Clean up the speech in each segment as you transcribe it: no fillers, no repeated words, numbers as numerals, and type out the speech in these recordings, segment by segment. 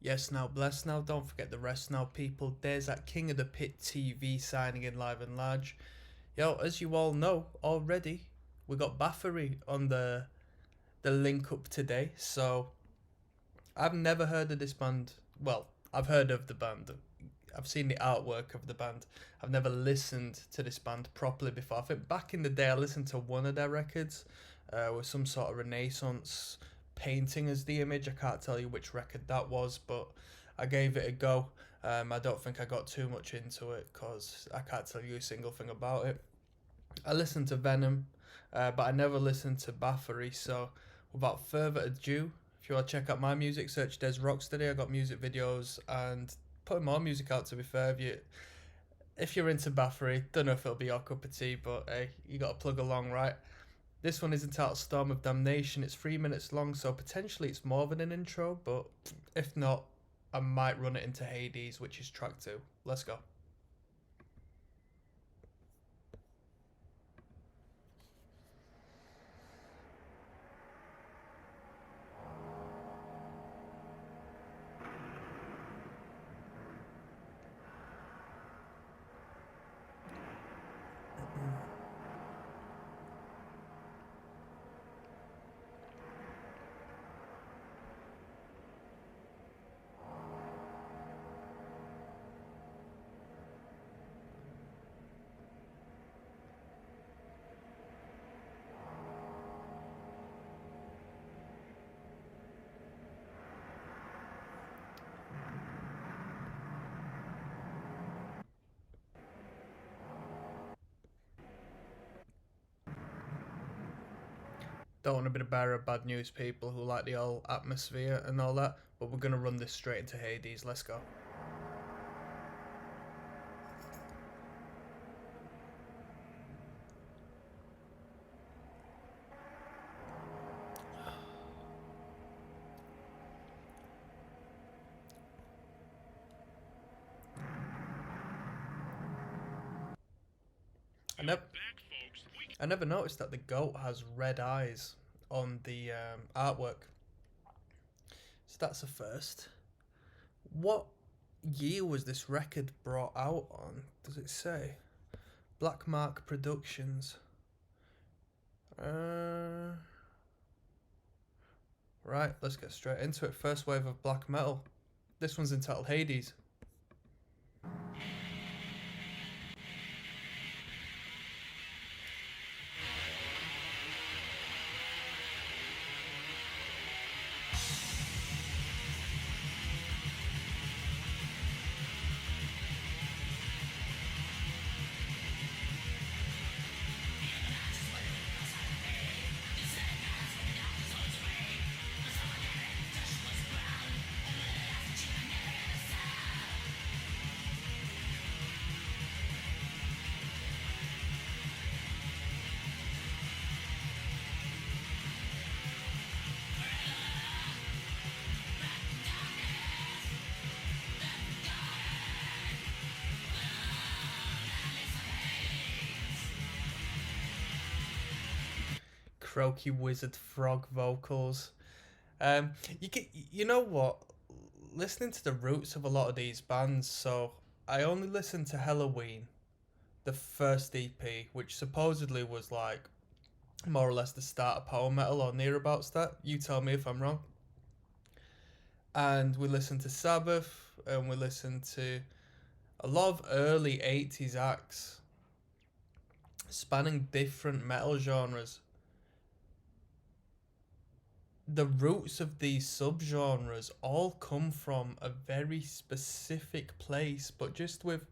Yes, now, bless now, don't forget the rest now, people. There's that King of the Pit TV signing in live and large. Yo, as you all know already, we got Bathory on the link up today. So I've never heard of this band. Well, I've heard of the band. I've seen the artwork of the band. I've never listened to this band properly before. I think back in the day I listened to one of their records with some sort of Renaissance painting as the image. I can't tell you which record that was, but I gave it a go. I don't think I got too much into it because I can't tell you a single thing about it. I listened to Venom, but I never listened to Bathory. So without further ado, if you want to check out my music, search Des Rocksteady. I got music videos and putting more music out, to be fair. If you're into Bathory, don't know if it'll be your cup of tea, but hey, you got to plug along, right? This one is entitled Storm of Damnation. It's 3 minutes long, so potentially it's more than an intro, but if not, I might run it into Hades, which is track 2. Let's go. Don't want to be the bearer of bad news, people who like the old atmosphere and all that, but we're going to run this straight into Hades. Let's go. I never noticed that the goat has red eyes on the artwork. So that's a first. What year was this record brought out on? Does it say? Black Mark Productions. Right, let's get straight into it. First wave of black metal. This one's entitled Hades. Croaky wizard frog vocals. You know what? Listening to the roots of a lot of these bands, so I only listened to Halloween, the first EP, which supposedly was like more or less the start of power metal or nearabouts that. You tell me if I'm wrong. And we listened to Sabbath, and we listened to a lot of early 80s acts spanning different metal genres. The roots of these subgenres all come from a very specific place, but just with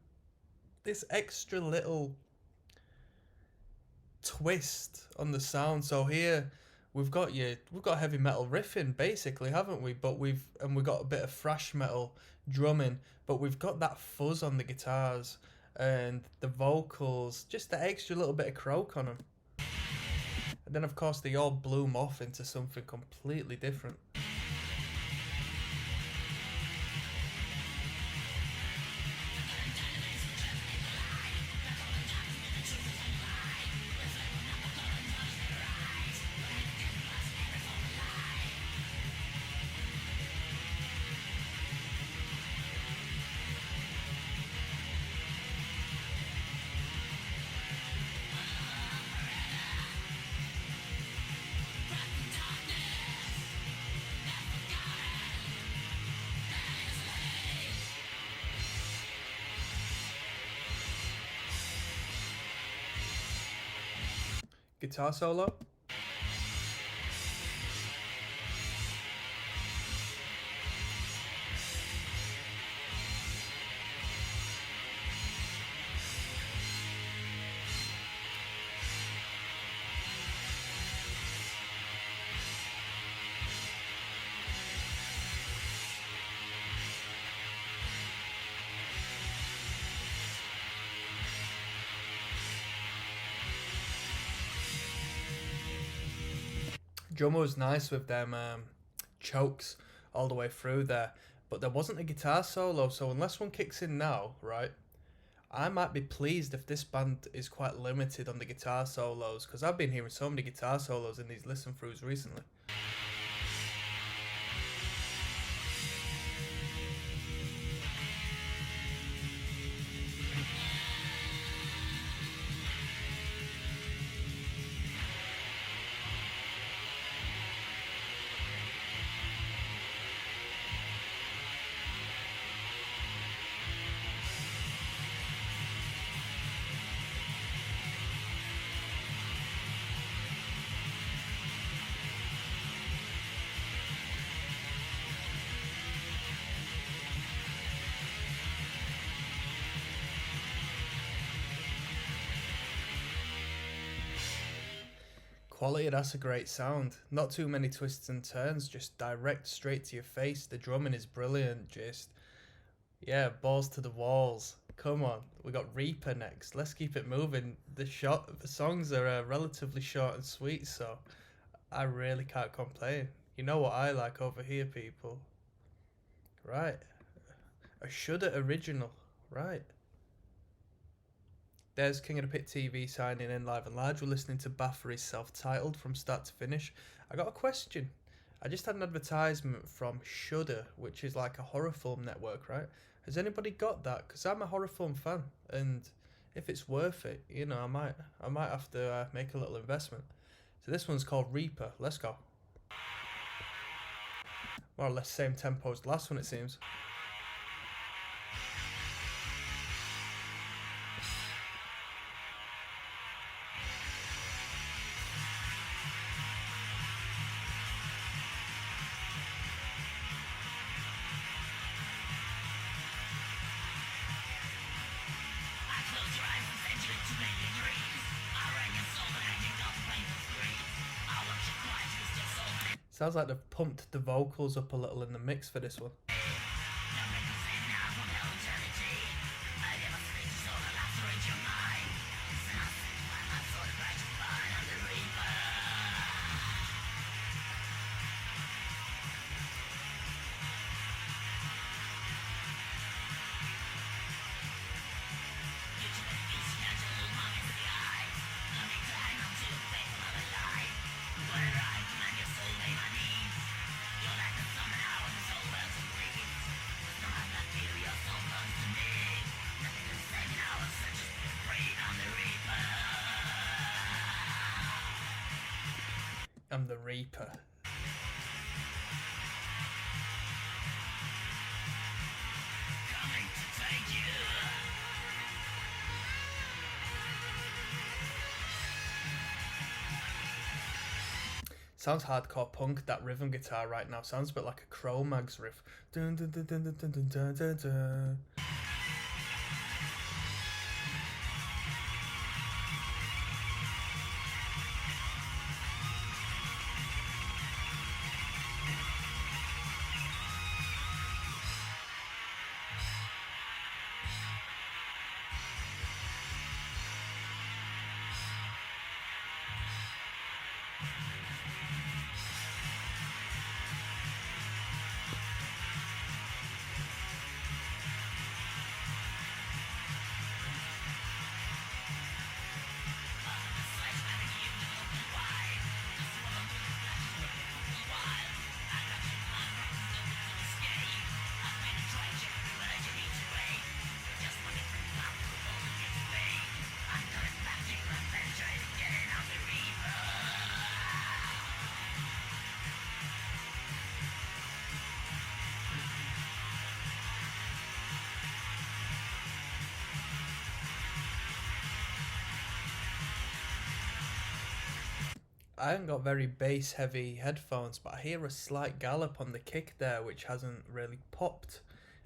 this extra little twist on the sound. So here we've got heavy metal riffing basically, haven't we? But we've got a bit of thrash metal drumming, but we've got that fuzz on the guitars and the vocals, just the extra little bit of croak on them. And then, of course, they all bloom off into something completely different. guitar solo. Drummer was nice with them chokes all the way through there, but there wasn't a guitar solo, so unless one kicks in now, right, I might be pleased if this band is quite limited on the guitar solos, because I've been hearing so many guitar solos in these listen throughs recently. Quality, that's a great sound. Not too many twists and turns, just direct straight to your face. The drumming is brilliant, just, yeah, balls to the walls. Come on, we got Reaper next. Let's keep it moving. The songs are relatively short and sweet, so I really can't complain. You know what I like over here, people. Right. A Shudder original. Right. There's King of the Pit TV signing in live and large. We're listening to Bathory's self-titled from start to finish. I got a question. I just had an advertisement from Shudder, which is like a horror film network, right? Has anybody got that? Because I'm a horror film fan, and if it's worth it, you know, I might have to make a little investment. So this one's called Reaper. Let's go. More or less same tempo as the last one, it seems. Sounds like they've pumped the vocals up a little in the mix for this one. I'm the Reaper. Sounds hardcore punk, that rhythm guitar right now. Sounds a bit like a Cro-Mags riff. Dun, dun, dun, dun, dun, dun, dun, dun, dun. I haven't got very bass heavy headphones, but I hear a slight gallop on the kick there, which hasn't really popped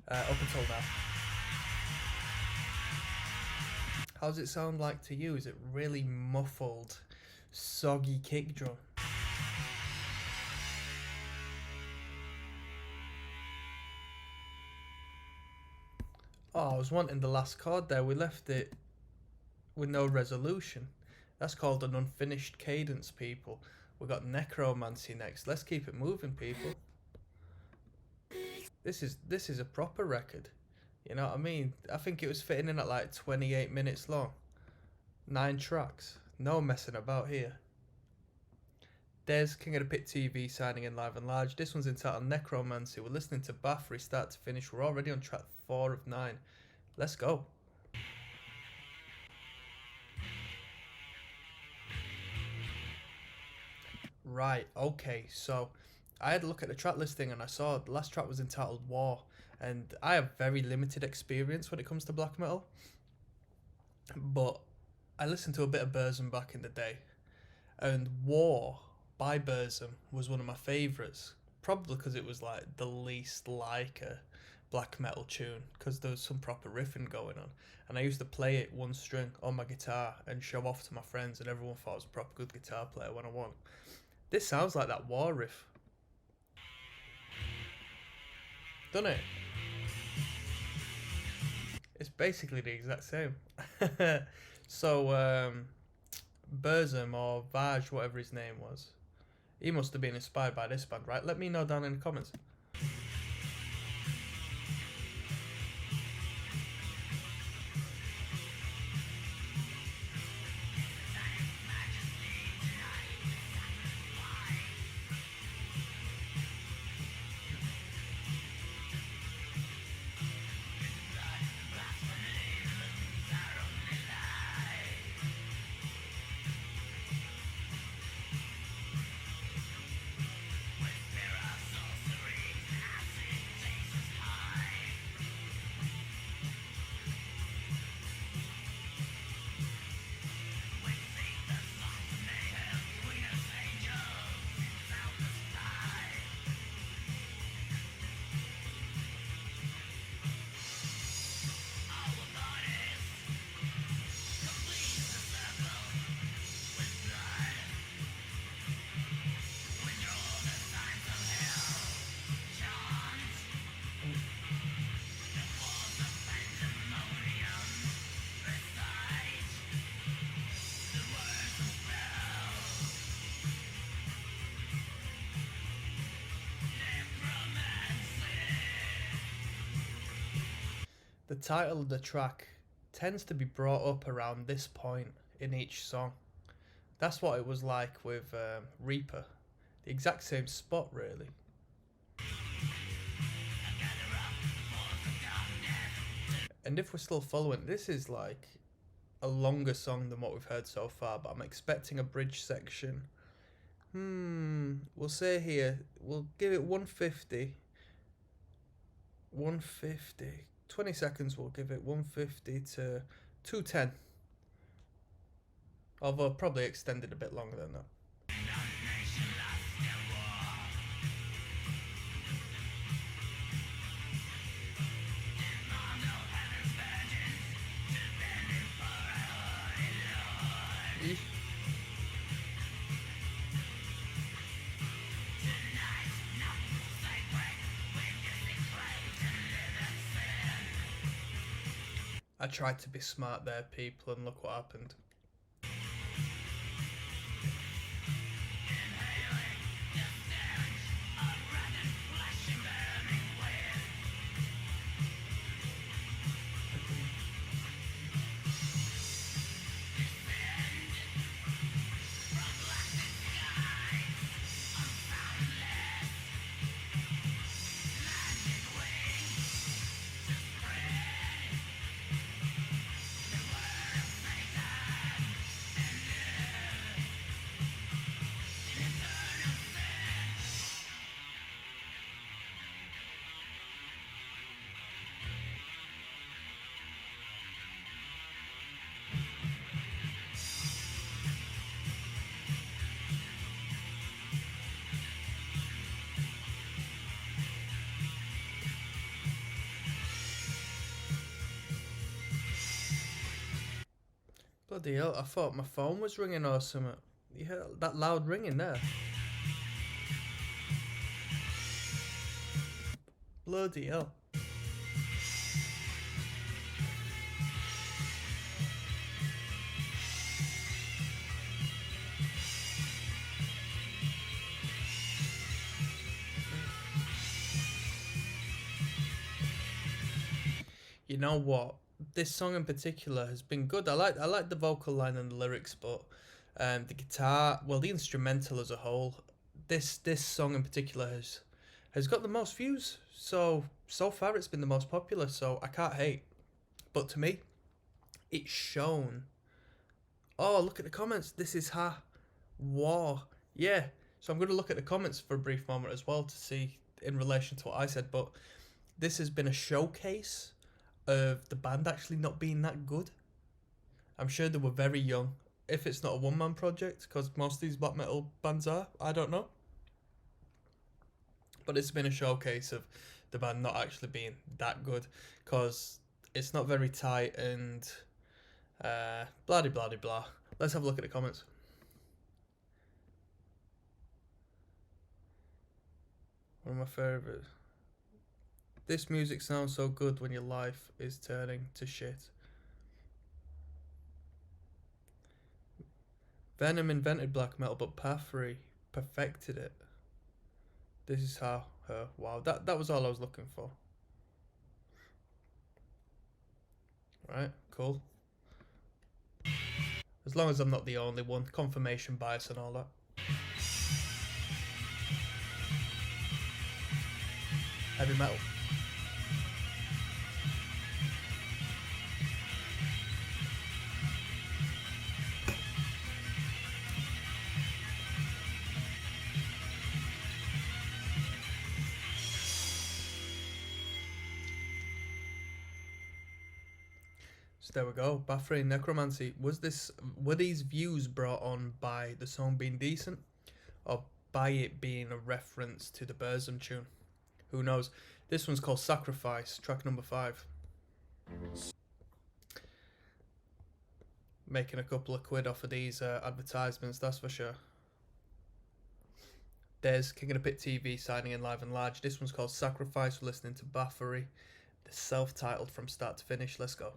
up until now. How does it sound like to you? Is it really muffled, soggy kick drum? Oh, I was wanting the last chord there. We left it with no resolution. That's called an unfinished cadence, people. We got Necromancy next. Let's keep it moving, people. This is a proper record. You know what I mean? I think it was fitting in at like 28 minutes long. 9 tracks. No messing about here. There's King of the Pit TV signing in live and large. This one's entitled Necromancy. We're listening to Bathory start to finish. We're already on track 4 of 9. Let's go. Right, okay, so I had a look at the track listing and I saw the last track was entitled War, and I have very limited experience when it comes to black metal, but I listened to a bit of Burzum back in the day, and War by Burzum was one of my favourites, probably because it was like the least like a black metal tune, because there was some proper riffing going on, and I used to play it one string on my guitar and show off to my friends, and everyone thought I was a proper good guitar player when I won. This sounds like that War riff. Doesn't it? It's basically the exact same. So, Burzum or Vaj, whatever his name was, he must have been inspired by this band, right? Let me know down in the comments. The title of the track tends to be brought up around this point in each song. That's what it was like with Reaper. The exact same spot, really. And if we're still following, this is like a longer song than what we've heard so far, but I'm expecting a bridge section. We'll say here, we'll give it 150. 150. 20 seconds, we'll give it 150 to 210. Although probably extended a bit longer than that. I tried to be smart there, people, and look what happened. Bloody hell, I thought my phone was ringing or something. You heard that loud ringing there? Bloody hell. You know what? This song in particular has been good. I like the vocal line and the lyrics, but the guitar, well, the instrumental as a whole, this song in particular has got the most views. So far it's been the most popular. So I can't hate. But to me, it's shown. Oh, look at the comments. This is war. Yeah. So I'm going to look at the comments for a brief moment as well to see in relation to what I said. But this has been a showcase of the band actually not being that good. I'm sure they were very young. If it's not a one-man project, because most of these black metal bands are, I don't know. But it's been a showcase of the band not actually being that good, because it's not very tight and blah blah blah. Let's have a look at the comments. One of my favourites. This music sounds so good when your life is turning to shit. Venom invented black metal, but Bathory perfected it. This is how her. Wow, that was all I was looking for. Right, cool. As long as I'm not the only one. Confirmation bias and all that. Heavy metal. So there we go. Bathory, Necromancy. Were these views brought on by the song being decent, or by it being a reference to the Burzum tune? Who knows? This one's called Sacrifice, track number 5. Making a couple of quid off of these advertisements, that's for sure. There's King of the Pit TV signing in live and large. This one's called Sacrifice. We're listening to Bathory. The self-titled from start to finish. Let's go.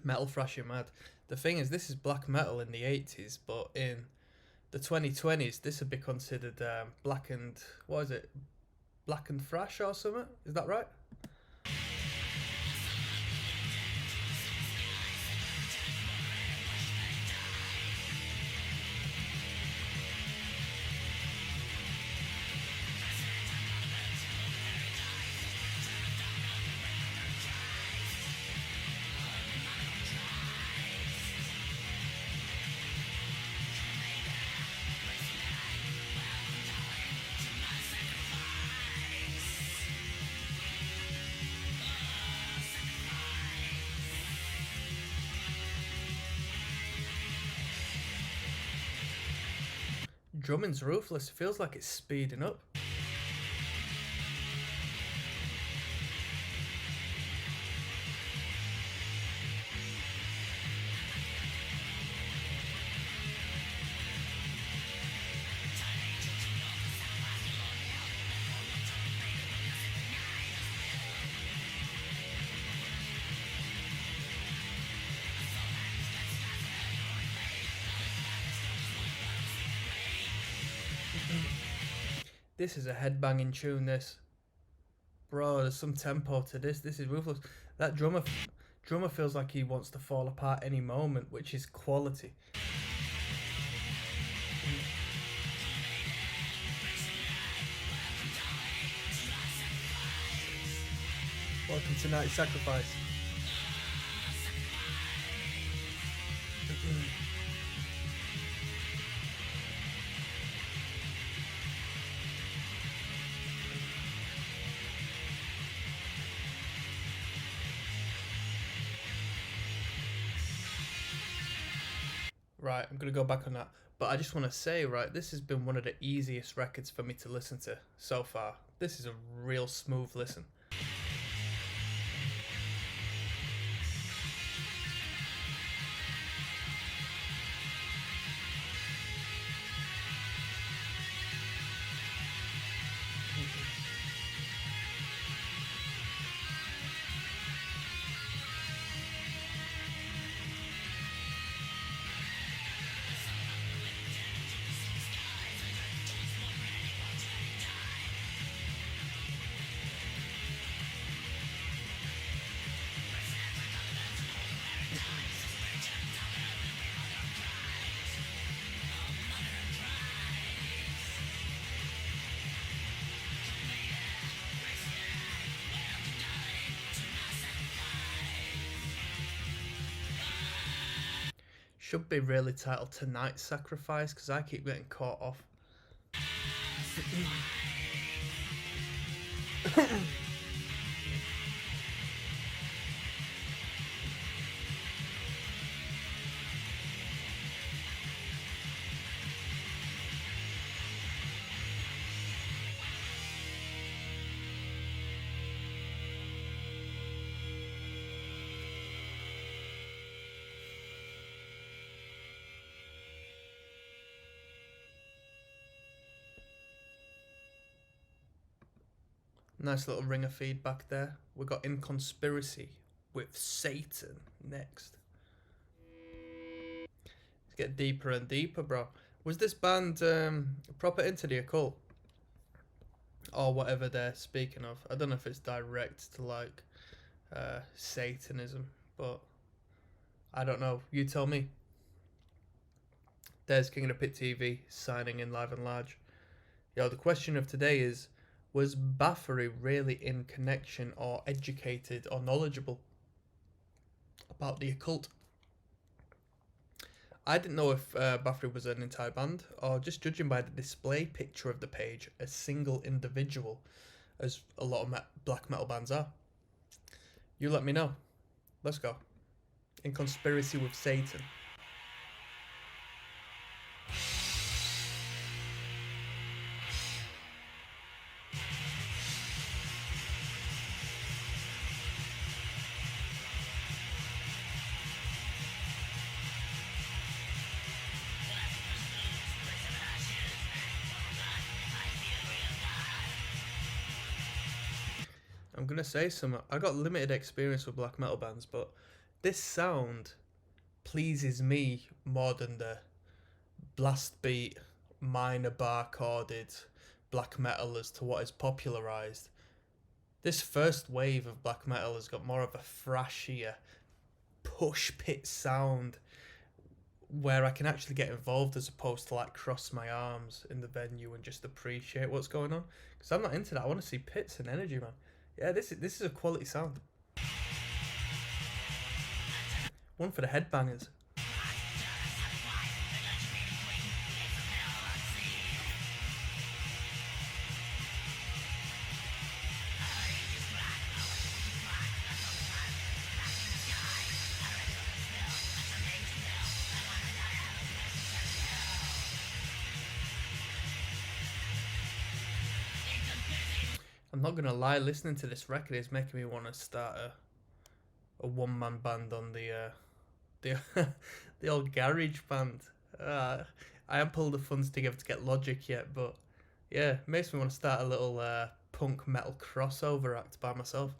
Metal thrashing mad. The thing is, this is black metal in the 80s, but in the 2020s, this would be considered blackened. What is it? Blackened thrash or something? Is that right? Drumming's ruthless. It feels like it's speeding up. This is a headbanging tune, this. Bro, there's some tempo to this. This is ruthless. That drummer feels like he wants to fall apart any moment, which is quality. Welcome to Night Sacrifice. Right, I'm going to go back on that. But I just want to say, right, this has been one of the easiest records for me to listen to so far. This is a real smooth listen. Should be really titled Tonight's Sacrifice, because I keep getting caught off. Nice little ring of feedback there. We got In Conspiracy with Satan next. Let's get deeper and deeper, bro. Was this band proper into the occult? Or whatever they're speaking of. I don't know if it's direct to like Satanism, but I don't know. You tell me. There's King of the Pit TV signing in live and large. Yo, the question of today is, was Bathory really in connection or educated or knowledgeable about the occult? I didn't know if Bathory was an entire band, or just judging by the display picture of the page, a single individual, as a lot of black metal bands are. You let me know. Let's go. In Conspiracy with Satan. I'm gonna say something. I got limited experience with black metal bands, but this sound pleases me more than the blast beat, minor bar chorded black metal as to what is popularized. This first wave of black metal has got more of a thrashier, push pit sound where I can actually get involved as opposed to like cross my arms in the venue and just appreciate what's going on. Because I'm not into that. I want to see pits and energy, man. Yeah, this is a quality sound. One for the headbangers. I'm not gonna lie, listening to this record is making me want to start a one-man band on the the old garage band. I haven't pulled the funds together to get Logic yet, but yeah, it makes me want to start a little punk metal crossover act by myself.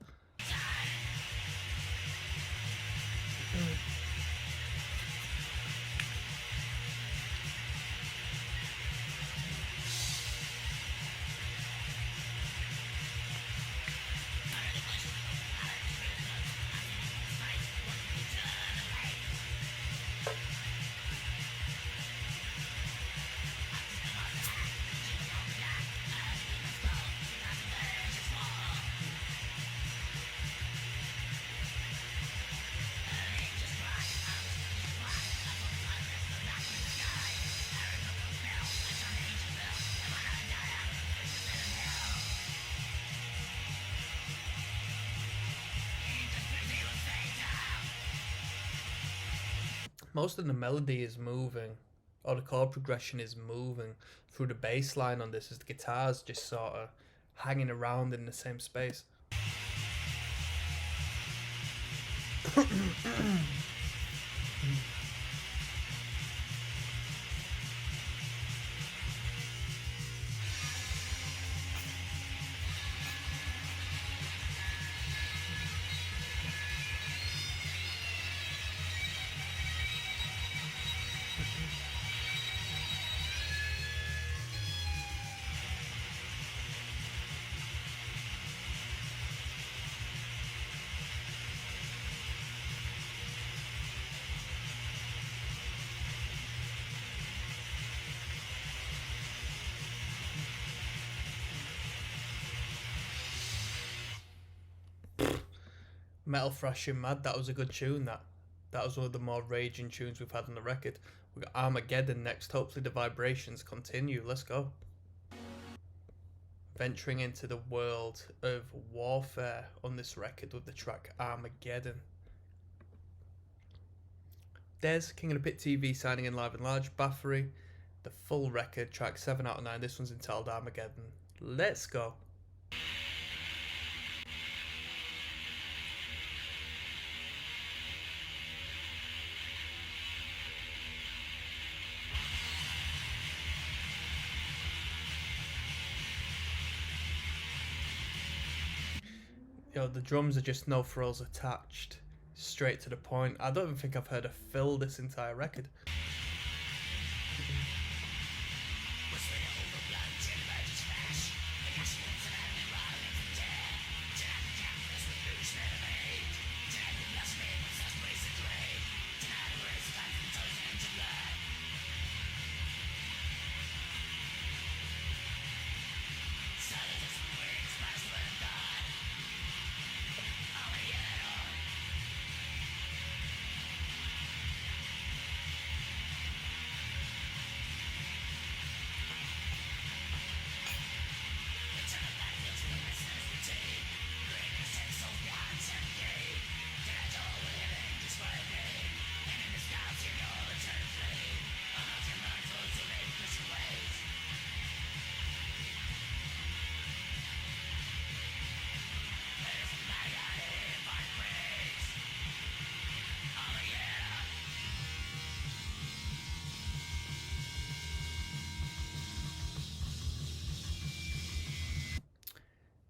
Most of the melody is moving, or the chord progression is moving through the bass line on this, as the guitar's just sort of hanging around in the same space. Metal Thrashing Mad, that was a good tune. That was one of the more raging tunes we've had on the record. We got Armageddon next. Hopefully the vibrations continue. Let's go. Venturing into the world of warfare on this record with the track Armageddon. Des, King of the Pit TV signing in live and large. Bathory, the full record, track 7 out of 9. This one's entitled Armageddon. Let's go. Yo, the drums are just no frills attached, straight to the point. I don't even think I've heard a fill this entire record.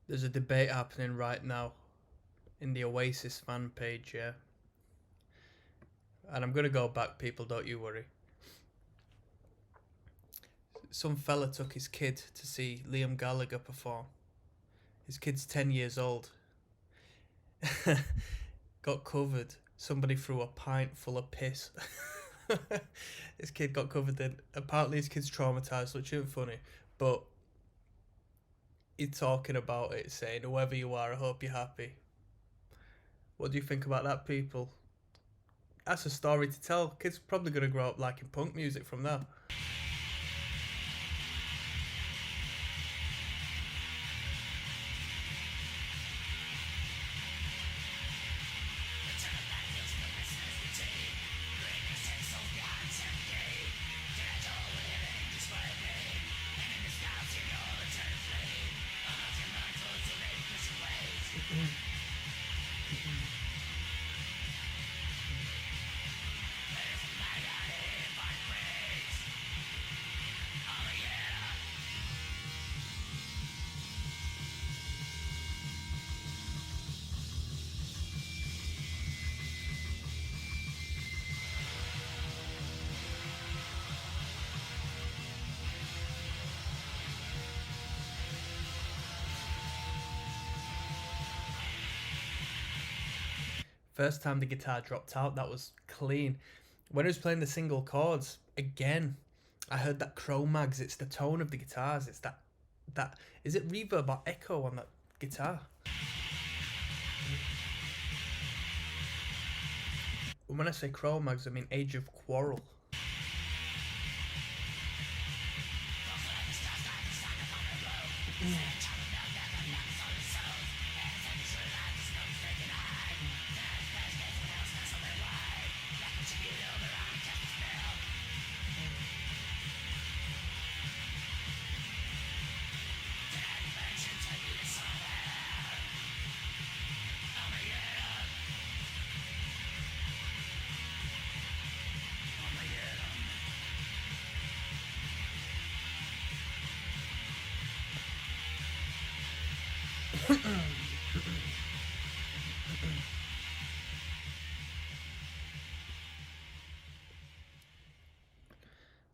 There's a debate happening right now in the Oasis fan page, yeah. And I'm going to go back, people, don't you worry. Some fella took his kid to see Liam Gallagher perform. His kid's 10 years old. Got covered. Somebody threw a pint full of piss. His kid got covered in... Apparently his kid's traumatised, which isn't funny. But he's talking about it, saying, whoever you are, I hope you're happy. What do you think about that, people? That's a story to tell. Kid's probably going to grow up liking punk music from that. First time the guitar dropped out, that was clean. When I was playing the single chords, again, I heard that Cro-Mags. It's the tone of the guitars. It's that is it reverb or echo on that guitar? When I say Cro-Mags, I mean Age of Quarrel.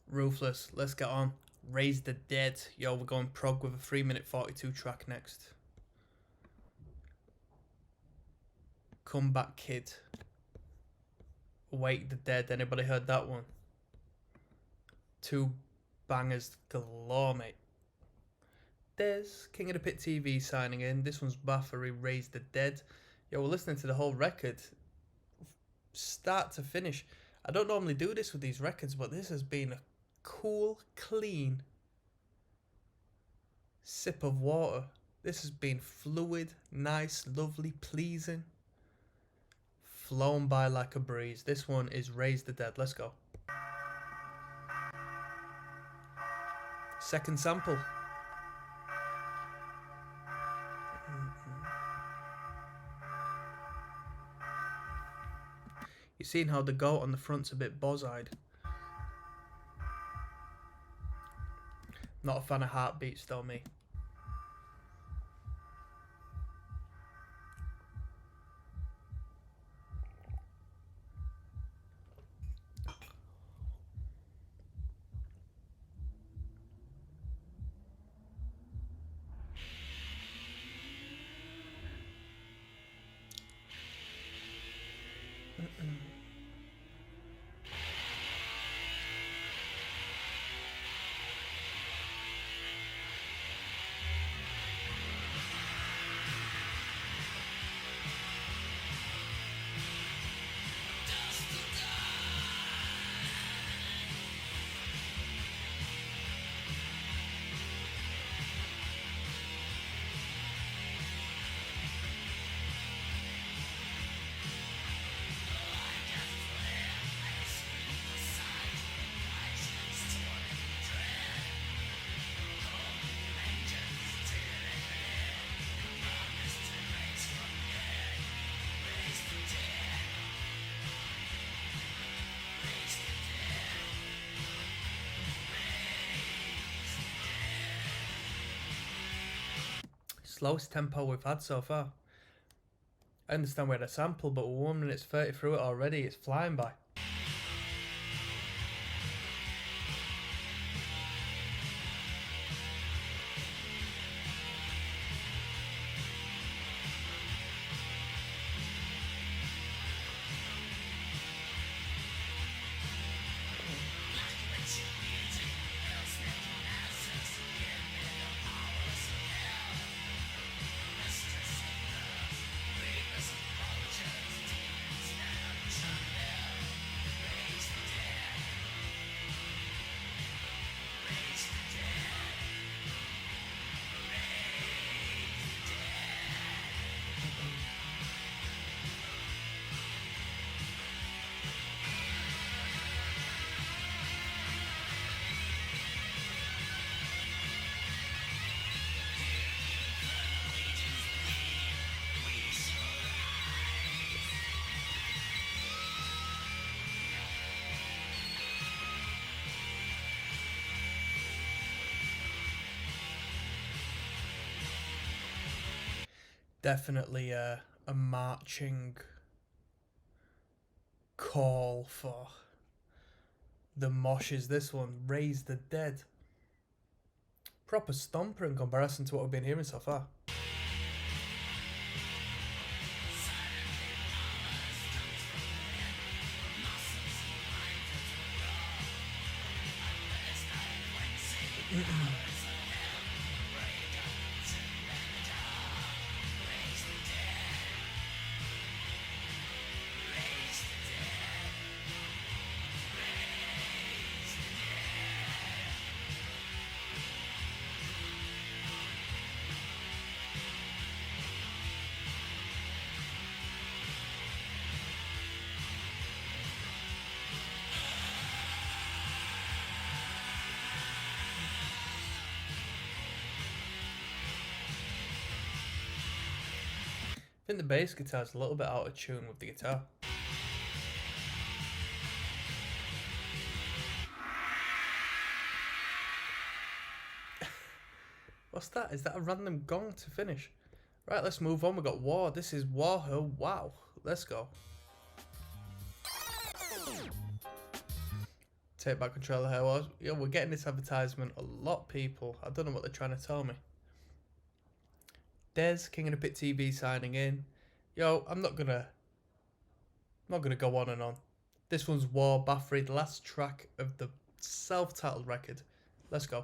Ruthless, let's get on. Raise the Dead. Yo, we're going prog with a 3-minute 42 track next. Come Back Kid. Wake the Dead. Anybody heard that one? 2 bangers galore, mate. There's King of the Pit TV signing in. This one's Bathory, Raise the Dead. Yo, we're listening to the whole record, start to finish. I don't normally do this with these records, but this has been a cool, clean sip of water. This has been fluid, nice, lovely, pleasing. Flown by like a breeze. This one is Raise the Dead. Let's go. Second sample. You've seen how the goat on the front's a bit boz-eyed. Not a fan of heartbeats though, me. Slowest tempo we've had so far. I understand we had a sample, but we're 1 minute 30 through it already. It's flying by. Definitely a marching call for the moshes. This one, Raise the Dead. Proper stomper in comparison to what we've been hearing so far. I think the bass guitar's a little bit out of tune with the guitar. What's that? Is that a random gong to finish? Right, let's move on. We got War. This is War. Oh, wow. Let's go. Take back control of her. Yeah, we're getting this advertisement a lot, people. I don't know what they're trying to tell me. Des, King of the Pit TV signing in. Yo, I'm not gonna go on and on. This one's War, Bathory, the last track of the self-titled record. Let's go.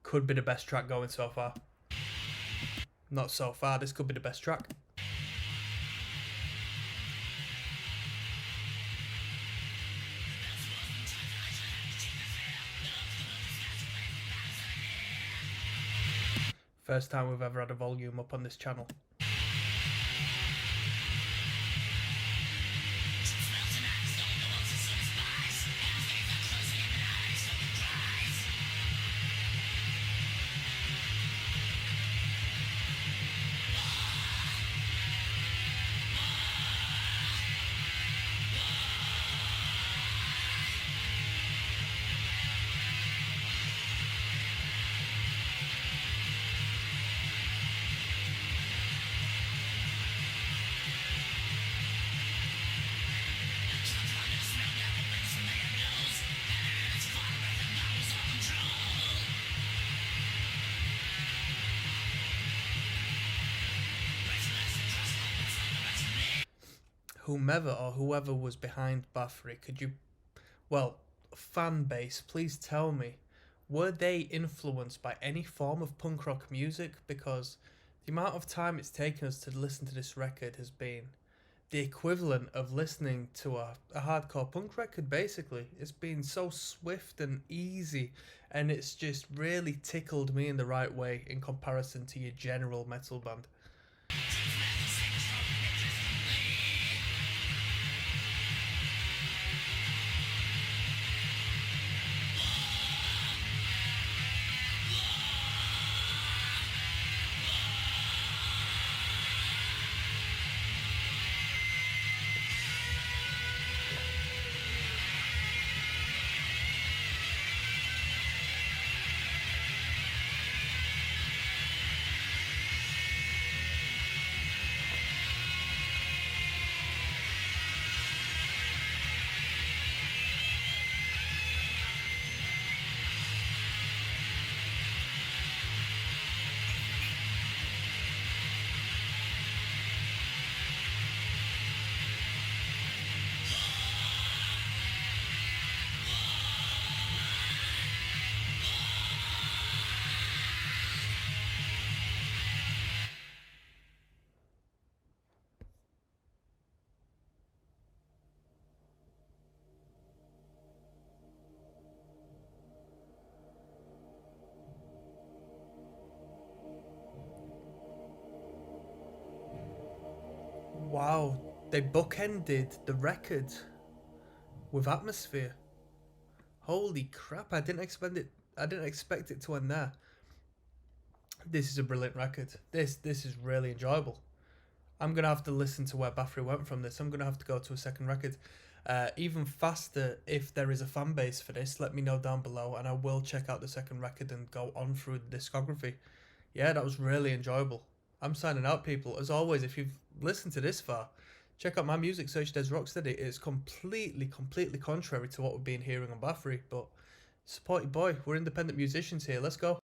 Could be the best track going so far. Not so far, this could be the best track. First time we've ever had a volume up on this channel. Whoever was behind Bathory, could you, well, fan base, please tell me, were they influenced by any form of punk rock music? Because the amount of time it's taken us to listen to this record has been the equivalent of listening to a hardcore punk record, basically. It's been so swift and easy, and it's just really tickled me in the right way in comparison to your general metal band. Wow, they bookended the record with atmosphere. Holy crap, I didn't expect it to end there. This is a brilliant record. This is really enjoyable. I'm going to have to listen to where Bathory went from this. I'm going to have to go to a second record. Even faster, if there is a fan base for this, let me know down below, and I will check out the second record and go on through the discography. Yeah, that was really enjoyable. I'm signing out, people. As always, if you've listened to this far, check out my music, search Des Rocksteady. It's completely contrary to what we've been hearing on Bathory, but support your boy. We're independent musicians here. Let's go.